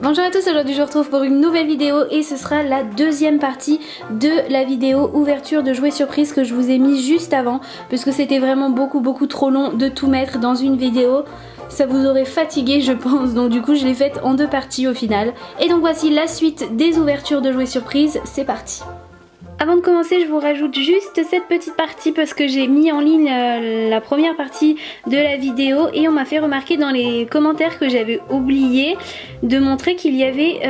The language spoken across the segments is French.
Bonjour à tous, aujourd'hui je vous retrouve pour une nouvelle vidéo et ce sera la deuxième partie de la vidéo ouverture de jouets surprises que je vous ai mis juste avant parce que c'était vraiment beaucoup trop long de tout mettre dans une vidéo. Ça vous aurait fatigué je pense, donc du coup je l'ai faite en deux parties au final. Et donc voici la suite des ouvertures de jouets surprises, c'est parti. Avant de commencer, je vous rajoute juste cette petite partie parce que j'ai mis en ligne la première partie de la vidéo et on m'a fait remarquer dans les commentaires que j'avais oublié de montrer qu'il y avait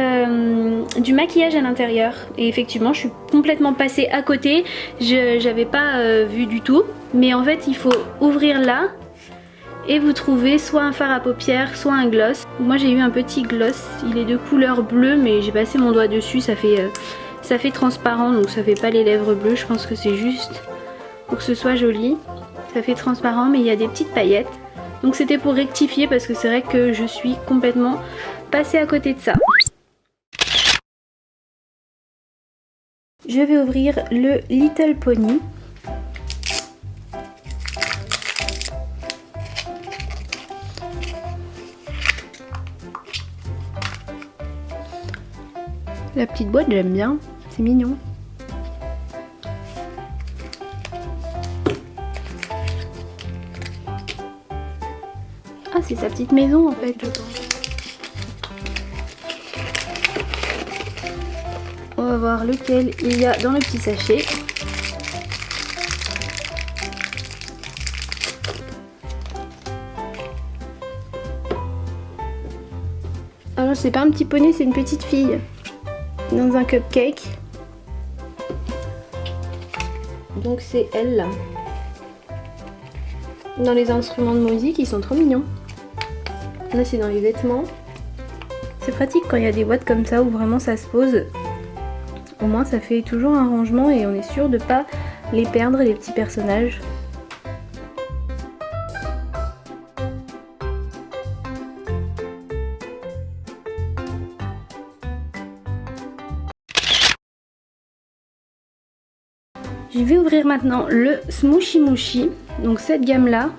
du maquillage à l'intérieur. Et effectivement, je suis complètement passée à côté, j'avais pas vu du tout. Mais en fait, il faut ouvrir là et vous trouvez soit un fard à paupières, soit un gloss. Moi j'ai eu un petit gloss, il est de couleur bleue mais j'ai passé mon doigt dessus, ça fait transparent, donc ça fait pas les lèvres bleues, je pense que c'est juste pour que ce soit joli. Ça fait transparent mais il y a des petites paillettes. Donc c'était pour rectifier parce que c'est vrai que je suis complètement passée à côté de ça. Je vais ouvrir le Little Pony. La petite boîte j'aime bien, c'est mignon. Ah, c'est sa petite maison en fait, je pense. On va voir lequel il y a dans le petit sachet. Alors c'est pas un petit poney, c'est une petite fille. Dans un cupcake. Donc c'est elle là. Dans les instruments de musique, ils sont trop mignons. Là c'est dans les vêtements. C'est pratique quand il y a des boîtes comme ça où vraiment ça se pose. Au moins ça fait toujours un rangement et on est sûr de pas les perdre les petits personnages. Je vais ouvrir maintenant le Smooshy Mooshy, donc cette gamme là.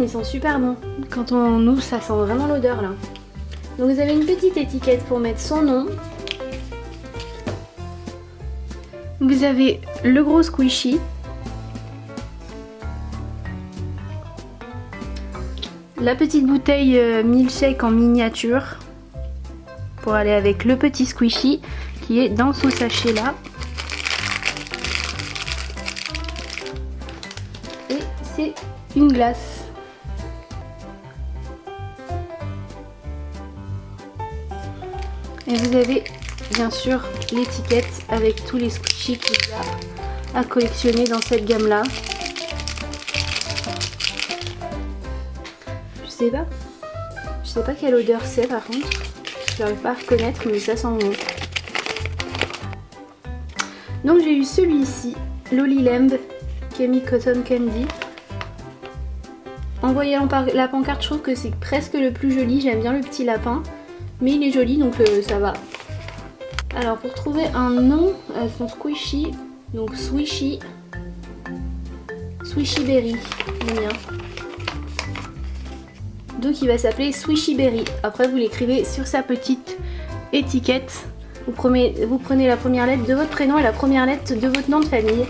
Ils sont super bons. Quand on ouvre, ça sent vraiment l'odeur là. Donc vous avez une petite étiquette pour mettre son nom. Vous avez le gros squishy. La petite bouteille milkshake en miniature. Pour aller avec le petit squishy qui est dans ce sachet là. Et c'est une glace. Et vous avez bien sûr l'étiquette avec tous les squishies qu'il y a à collectionner dans cette gamme là. Je sais pas quelle odeur c'est par contre. Je n'arrive pas à reconnaître mais ça sent bon. Donc j'ai eu celui-ci, Lolilemb Kemi Cotton Candy. En voyant la pancarte, je trouve que c'est presque le plus joli. J'aime bien le petit lapin. Mais il est joli donc ça va. Alors pour trouver un nom à son squishy, donc Swishy Berry, j'aime bien. Donc il va s'appeler Swishy Berry. Après vous l'écrivez sur sa petite étiquette. Vous prenez la première lettre de votre prénom et la première lettre de votre nom de famille.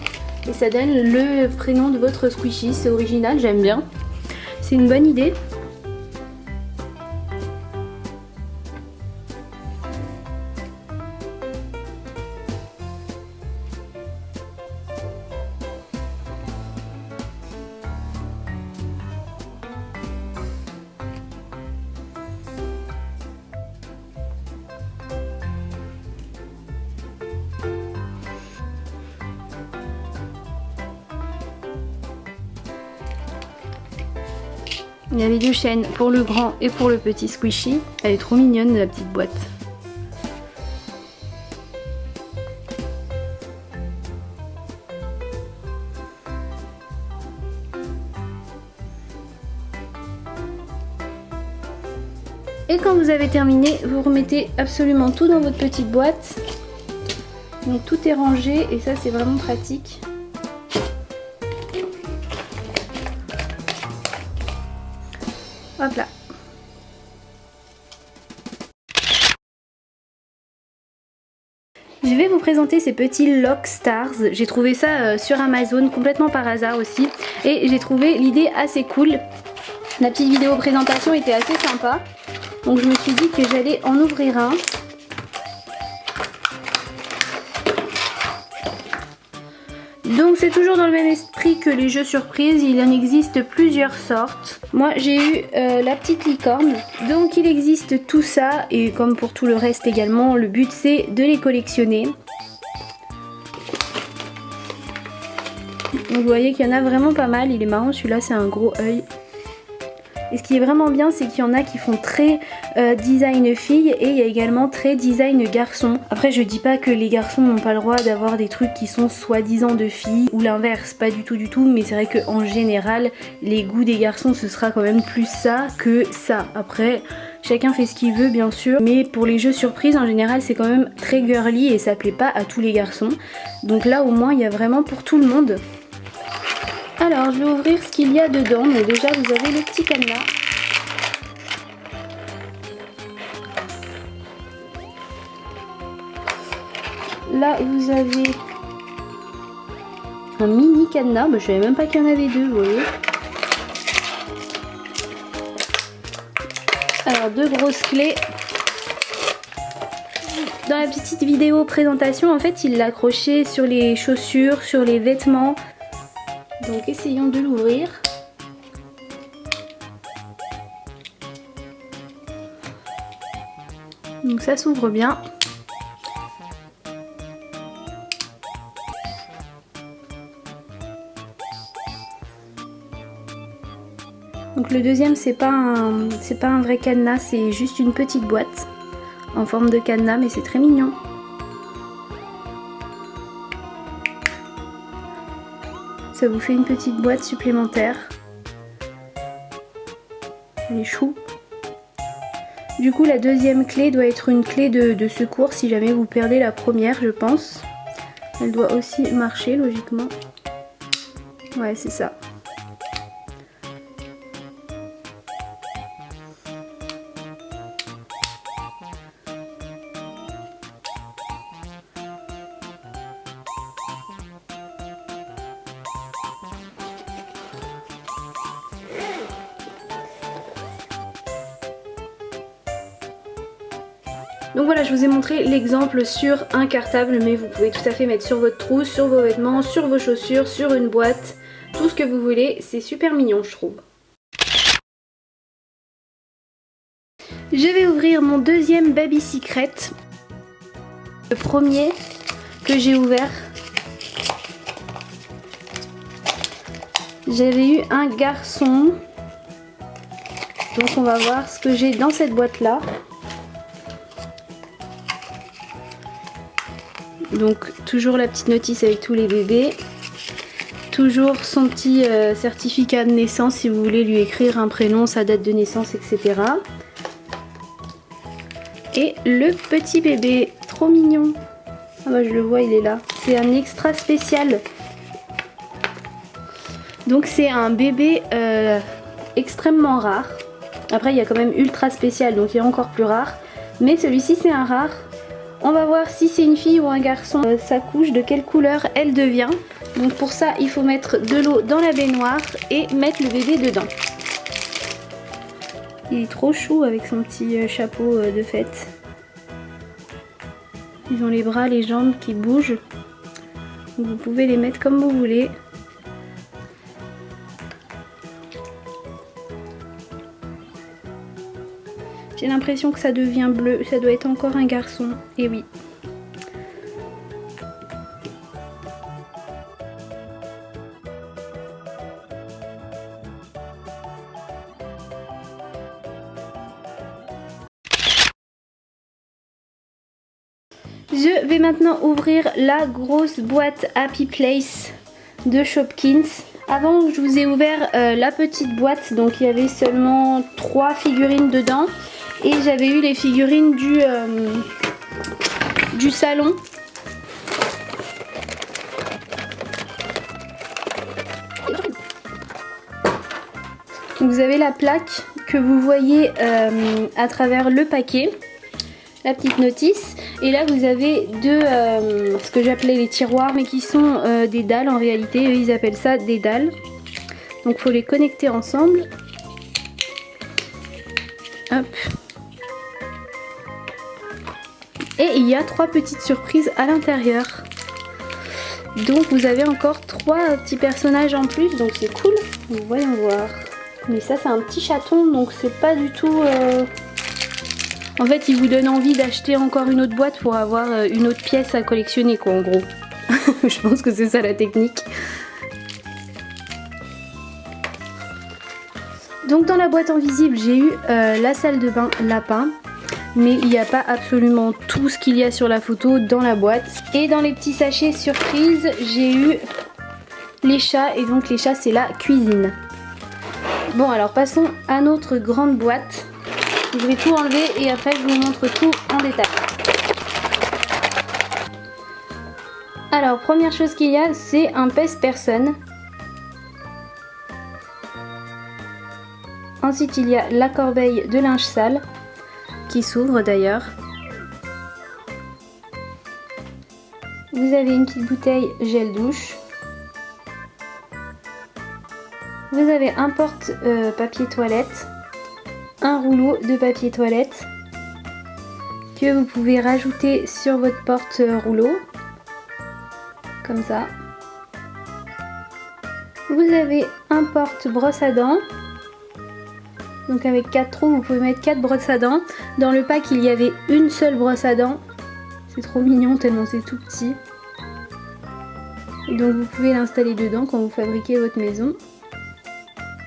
Et ça donne le prénom de votre squishy. C'est original, j'aime bien. C'est une bonne idée. Il y avait 2 chaînes pour le grand et pour le petit squishy. Elle est trop mignonne la petite boîte. Et quand vous avez terminé, vous remettez absolument tout dans votre petite boîte. Donc tout est rangé et ça c'est vraiment pratique. Hop là. Je vais vous présenter ces petits Lock Stars. J'ai trouvé ça sur Amazon complètement par hasard aussi. Et j'ai trouvé l'idée assez cool. La petite vidéo présentation était assez sympa. Donc je me suis dit que j'allais en ouvrir un. Donc c'est toujours dans le même esprit que les jeux surprises, il en existe plusieurs sortes. Moi j'ai eu la petite licorne, donc il existe tout ça et comme pour tout le reste également, le but c'est de les collectionner. Donc vous voyez qu'il y en a vraiment pas mal, il est marrant celui-là, c'est un gros œil. Et ce qui est vraiment bien, c'est qu'il y en a qui font très design fille et il y a également très design garçon. Après, je dis pas que les garçons n'ont pas le droit d'avoir des trucs qui sont soi-disant de filles ou l'inverse, pas du tout, mais c'est vrai qu'en général, les goûts des garçons, ce sera quand même plus ça que ça. Après, chacun fait ce qu'il veut, bien sûr, mais pour les jeux surprises, en général, c'est quand même très girly et ça plaît pas à tous les garçons. Donc là, au moins, il y a vraiment pour tout le monde. Alors, je vais ouvrir ce qu'il y a dedans. Donc déjà, vous avez le petit cadenas. Là, vous avez un mini cadenas. Je savais même pas qu'il y en avait 2, vous voyez. Alors, 2 grosses clés. Dans la petite vidéo présentation, en fait, il l'a accroché sur les chaussures, sur les vêtements. Donc essayons de l'ouvrir. Donc ça s'ouvre bien. Donc le deuxième c'est pas un vrai cadenas, c'est juste une petite boîte en forme de cadenas, mais c'est très mignon. Ça vous fait une petite boîte supplémentaire. Elle est chou. Du coup la deuxième clé doit être une clé de secours si jamais vous perdez la première, je pense. Elle doit aussi marcher logiquement. Ouais, c'est ça. Donc voilà, je vous ai montré l'exemple sur un cartable, mais vous pouvez tout à fait mettre sur votre trousse, sur vos vêtements, sur vos chaussures, sur une boîte, tout ce que vous voulez. C'est super mignon, je trouve. Je vais ouvrir mon deuxième Baby Secret. Le premier que j'ai ouvert, j'avais eu un garçon. Donc on va voir ce que j'ai dans cette boîte là. Donc toujours la petite notice avec tous les bébés. Toujours son petit certificat de naissance si vous voulez lui écrire un prénom, sa date de naissance, etc. Et le petit bébé, trop mignon. Ah bah je le vois, il est là. C'est un extra spécial. Donc c'est un bébé extrêmement rare. Après il y a quand même ultra spécial, donc il est encore plus rare. Mais celui-ci c'est un rare. On va voir si c'est une fille ou un garçon, sa couche, de quelle couleur elle devient. Donc pour ça, il faut mettre de l'eau dans la baignoire et mettre le bébé dedans. Il est trop chou avec son petit chapeau de fête. Ils ont les bras, les jambes qui bougent. Donc vous pouvez les mettre comme vous voulez. J'ai l'impression que ça devient bleu, ça doit être encore un garçon, et oui. Je vais maintenant ouvrir la grosse boîte Happy Place de Shopkins. Avant, je vous ai ouvert la petite boîte, donc il y avait seulement 3 figurines dedans. Et j'avais eu les figurines du salon. Vous avez la plaque que vous voyez à travers le paquet, la petite notice. Et là vous avez deux, ce que j'appelais les tiroirs, mais qui sont des dalles en réalité. Eux ils appellent ça des dalles. Donc il faut les connecter ensemble. Hop. Et il y a 3 petites surprises à l'intérieur. Donc vous avez encore 3 petits personnages en plus, donc c'est cool. Voyons voir. Mais ça c'est un petit chaton, donc c'est pas du tout... En fait il vous donne envie d'acheter encore une autre boîte pour avoir une autre pièce à collectionner quoi en gros. Je pense que c'est ça la technique. Donc dans la boîte en visible j'ai eu la salle de bain lapin. Mais il n'y a pas absolument tout ce qu'il y a sur la photo dans la boîte. Et dans les petits sachets surprise, j'ai eu les chats. Et donc les chats, c'est la cuisine. Bon, alors passons à notre grande boîte. Je vais tout enlever et après je vous montre tout en détail. Alors, première chose qu'il y a, c'est un pèse-personne. Ensuite, il y a la corbeille de linge sale. Qui s'ouvre d'ailleurs. Vous avez une petite bouteille gel douche. Vous avez un porte papier toilette, un rouleau de papier toilette que vous pouvez rajouter sur votre porte rouleau, comme ça. Vous avez un porte brosse à dents. Donc avec 4 trous, vous pouvez mettre 4 brosses à dents. Dans le pack, il y avait une seule brosse à dents. C'est trop mignon tellement c'est tout petit. Et donc vous pouvez l'installer dedans quand vous fabriquez votre maison.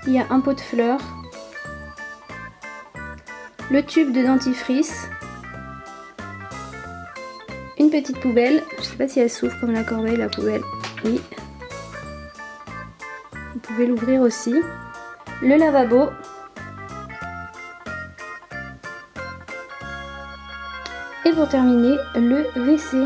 Il y a un pot de fleurs. Le tube de dentifrice. Une petite poubelle. Je sais pas si elle s'ouvre comme la corbeille, la poubelle. Oui. Vous pouvez l'ouvrir aussi. Le lavabo. Et pour terminer, le WC.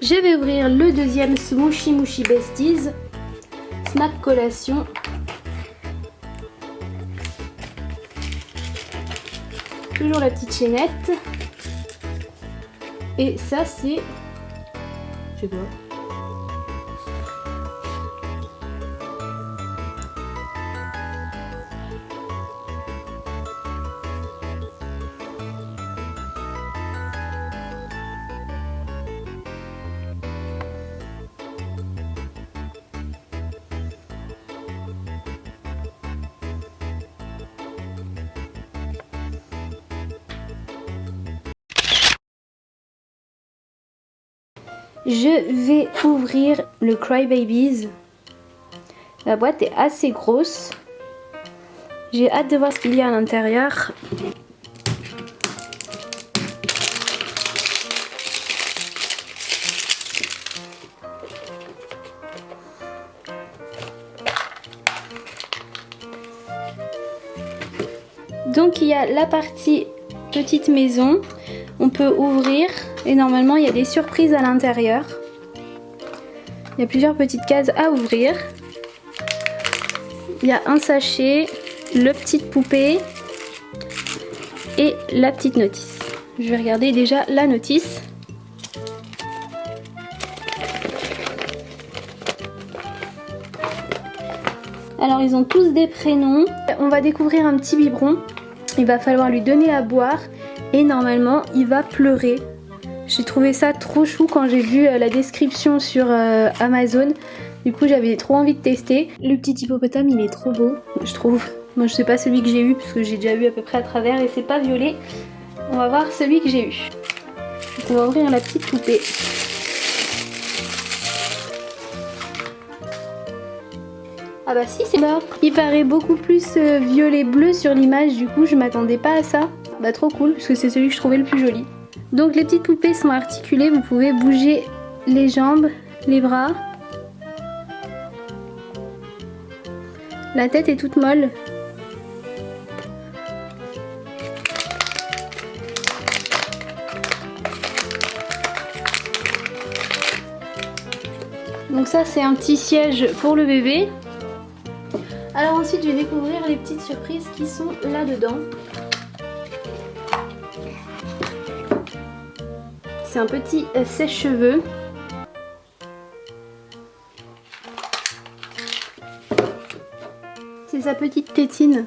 Je vais ouvrir le deuxième Smooshy Mooshy Besties. Snack collation. Toujours la petite chaînette. Et ça c'est... Je sais pas. Je vais ouvrir le Cry Babies. La boîte est assez grosse. J'ai hâte de voir ce qu'il y a à l'intérieur. Donc il y a la partie petite maison. On peut ouvrir et normalement il y a des surprises à l'intérieur. Il y a plusieurs petites cases à ouvrir. Il y a un sachet, le petite poupée et la petite notice. Je vais regarder déjà la notice. Alors ils ont tous des prénoms. On va découvrir un petit biberon. Il va falloir lui donner à boire. Et normalement il va pleurer. J'ai trouvé ça trop chou quand j'ai vu la description sur Amazon. Du coup j'avais trop envie de tester. Le petit hippopotame il est trop beau je trouve. Moi je sais pas celui que j'ai eu parce que j'ai déjà vu à peu près à travers et c'est pas violet. On va voir celui que j'ai eu. Donc on va ouvrir la petite poupée. Ah bah si, c'est là. Il paraît beaucoup plus violet-bleu sur l'image, du coup je m'attendais pas à ça. Bah trop cool, parce que c'est celui que je trouvais le plus joli. Donc les petites poupées sont articulées, vous pouvez bouger les jambes, les bras. La tête est toute molle. Donc ça c'est un petit siège pour le bébé. Alors ensuite je vais découvrir les petites surprises qui sont là-dedans. C'est un petit sèche-cheveux. C'est sa petite tétine.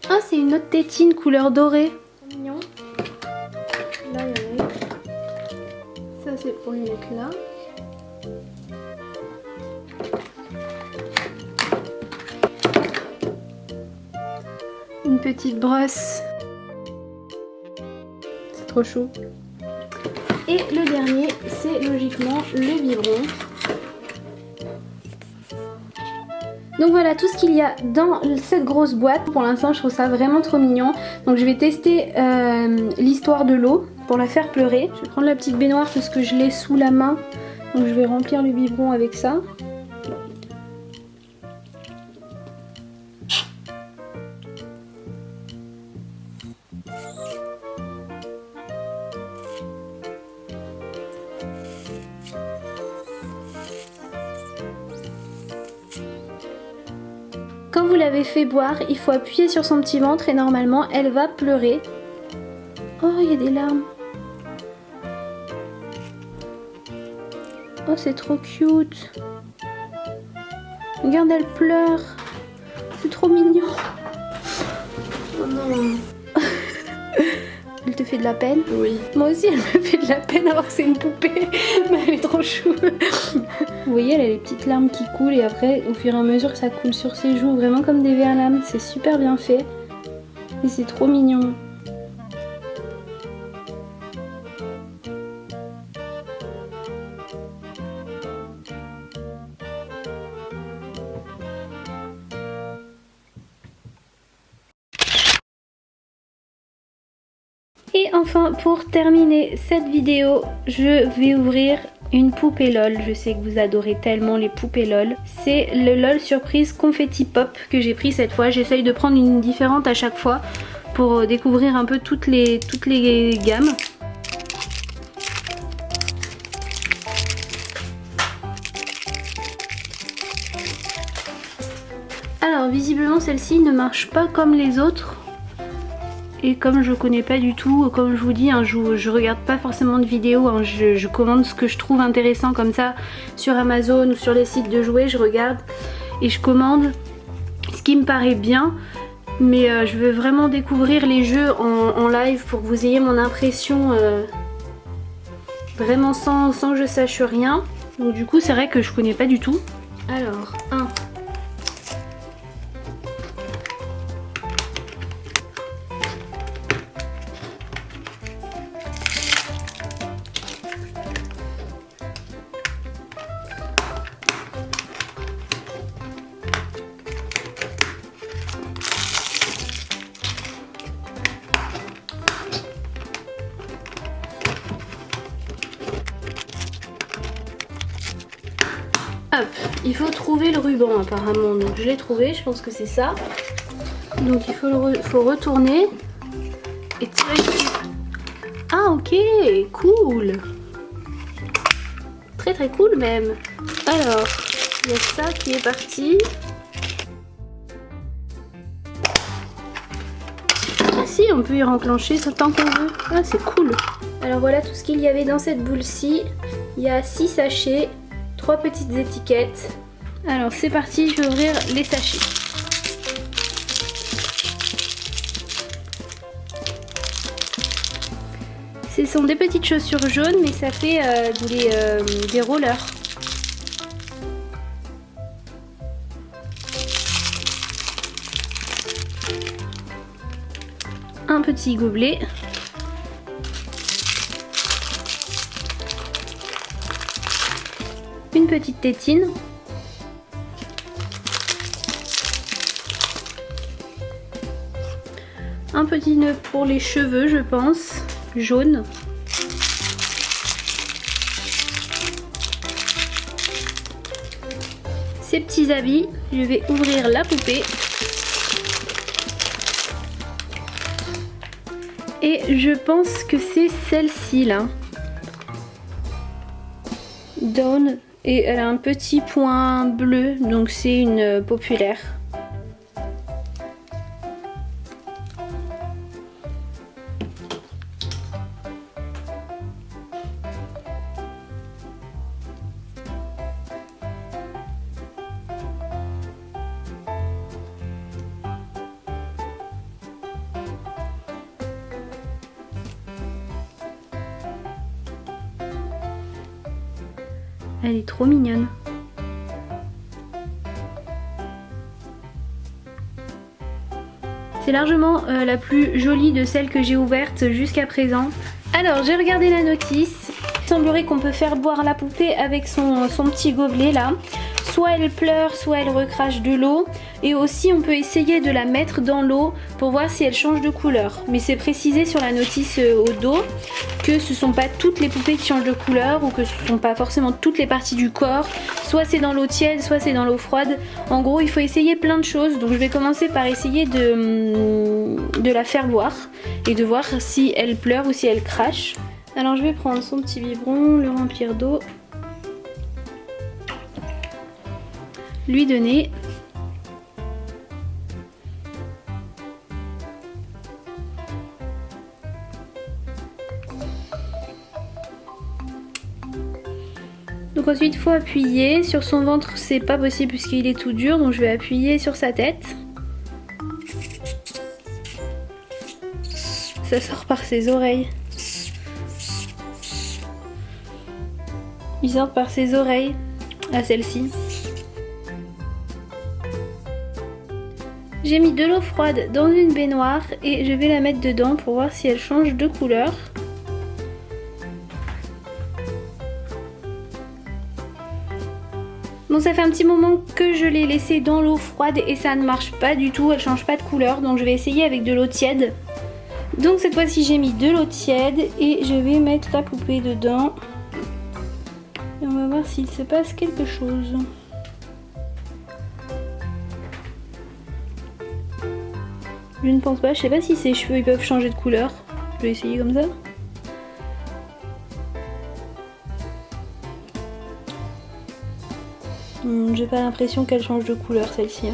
Ah, c'est une autre tétine couleur dorée. C'est mignon. Là, il y en a. Ça, c'est pour lui mettre là. Une petite brosse. C'est trop chou. Et le dernier, c'est logiquement le biberon. Donc voilà tout ce qu'il y a dans cette grosse boîte. Pour l'instant je trouve ça vraiment trop mignon. Donc je vais tester l'histoire de l'eau pour la faire pleurer. Je vais prendre la petite baignoire parce que je l'ai sous la main. Donc je vais remplir le biberon avec ça. Quand vous l'avez fait boire, il faut appuyer sur son petit ventre et normalement elle va pleurer. Oh, il y a des larmes. Oh, c'est trop cute. Regarde, elle pleure. C'est trop mignon. Oh non. Elle te fait de la peine? Oui. Moi aussi, elle me fait de la peine alors que c'est une poupée. Mais elle est trop chou. Vous voyez, elle a les petites larmes qui coulent et après, au fur et à mesure, ça coule sur ses joues, vraiment comme des verres à lames. C'est super bien fait. Et c'est trop mignon. Et enfin, pour terminer cette vidéo, je vais ouvrir une poupée LOL. Je sais que vous adorez tellement les poupées LOL. C'est le LOL Surprise Confetti Pop que j'ai pris cette fois. J'essaye de prendre une différente à chaque fois pour découvrir un peu toutes les gammes. Alors visiblement celle-ci ne marche pas comme les autres. Et comme je connais pas du tout, comme je vous dis, hein, je regarde pas forcément de vidéos, hein, je commande ce que je trouve intéressant comme ça sur Amazon ou sur les sites de jouets, je regarde et je commande ce qui me paraît bien. Mais je veux vraiment découvrir les jeux en live pour que vous ayez mon impression vraiment sans que je sache rien. Donc du coup c'est vrai que je connais pas du tout. Alors, 1. Hop, il faut trouver le ruban apparemment, donc je l'ai trouvé, je pense que c'est ça. Donc il faut retourner et tirer dessus. Ah ok, cool. Très très cool même. Alors, il y a ça qui est parti. Ah si, on peut y renclencher tant qu'on veut. Ah c'est cool. Alors voilà tout ce qu'il y avait dans cette boule-ci. Il y a 6 sachets. 3 petites étiquettes. Alors c'est parti, je vais ouvrir les sachets. Ce sont des petites chaussures jaunes, mais ça fait des rollers. Un petit gobelet. une petite tétine. Un petit nœud pour les cheveux, je pense, jaune. Ces petits habits, je vais ouvrir la poupée. Et je pense que c'est celle-ci là. Dawn, et elle a un petit point bleu, donc c'est une populaire. Elle est trop mignonne. C'est largement la plus jolie de celles que j'ai ouvertes jusqu'à présent. Alors j'ai regardé la notice. Il semblerait qu'on peut faire boire la poupée avec son petit gobelet là. Soit elle pleure, soit elle recrache de l'eau. Et aussi on peut essayer de la mettre dans l'eau pour voir si elle change de couleur. Mais c'est précisé sur la notice au dos que ce ne sont pas toutes les poupées qui changent de couleur ou que ce ne sont pas forcément toutes les parties du corps. Soit c'est dans l'eau tiède, soit c'est dans l'eau froide. En gros il faut essayer plein de choses. Donc je vais commencer par essayer de la faire boire et de voir si elle pleure ou si elle crache. Alors je vais prendre son petit biberon, le remplir d'eau, lui donner. Donc ensuite il faut appuyer. Sur son ventre c'est pas possible puisqu'il est tout dur, donc je vais appuyer sur sa tête. Ça sort par ses oreilles. Il sort par ses oreilles à celle-ci. J'ai mis de l'eau froide dans une baignoire et je vais la mettre dedans pour voir si elle change de couleur. Bon, ça fait un petit moment que je l'ai laissée dans l'eau froide et ça ne marche pas du tout, elle change pas de couleur, donc je vais essayer avec de l'eau tiède. Donc cette fois-ci j'ai mis de l'eau tiède et je vais mettre la poupée dedans. Et on va voir s'il se passe quelque chose. Je ne pense pas, je sais pas si ses cheveux ils peuvent changer de couleur. Je vais essayer comme ça. J'ai pas l'impression qu'elle change de couleur celle-ci.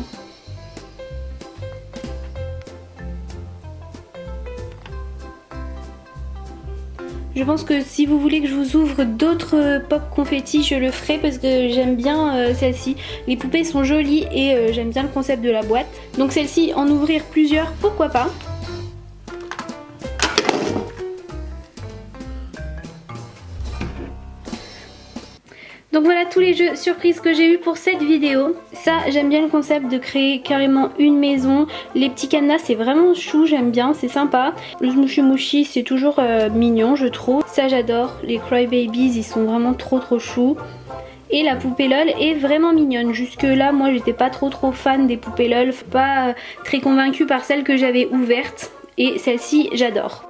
Je pense que si vous voulez que je vous ouvre d'autres pop confetti, je le ferai parce que j'aime bien celle-ci. Les poupées sont jolies et j'aime bien le concept de la boîte. Donc celle-ci, en ouvrir plusieurs, pourquoi pas. Donc voilà tous les jeux surprises que j'ai eu pour cette vidéo. Ça, j'aime bien le concept de créer carrément une maison. Les petits cadenas, c'est vraiment chou, j'aime bien, c'est sympa. Le Smooshy Moushy, c'est toujours mignon, je trouve. Ça, j'adore. Les Cry Babies, ils sont vraiment trop choux. Et la poupée LOL est vraiment mignonne. Jusque là, moi, j'étais pas trop fan des poupées LOL. Pas très convaincue par celle que j'avais ouverte. Et celle-ci, j'adore.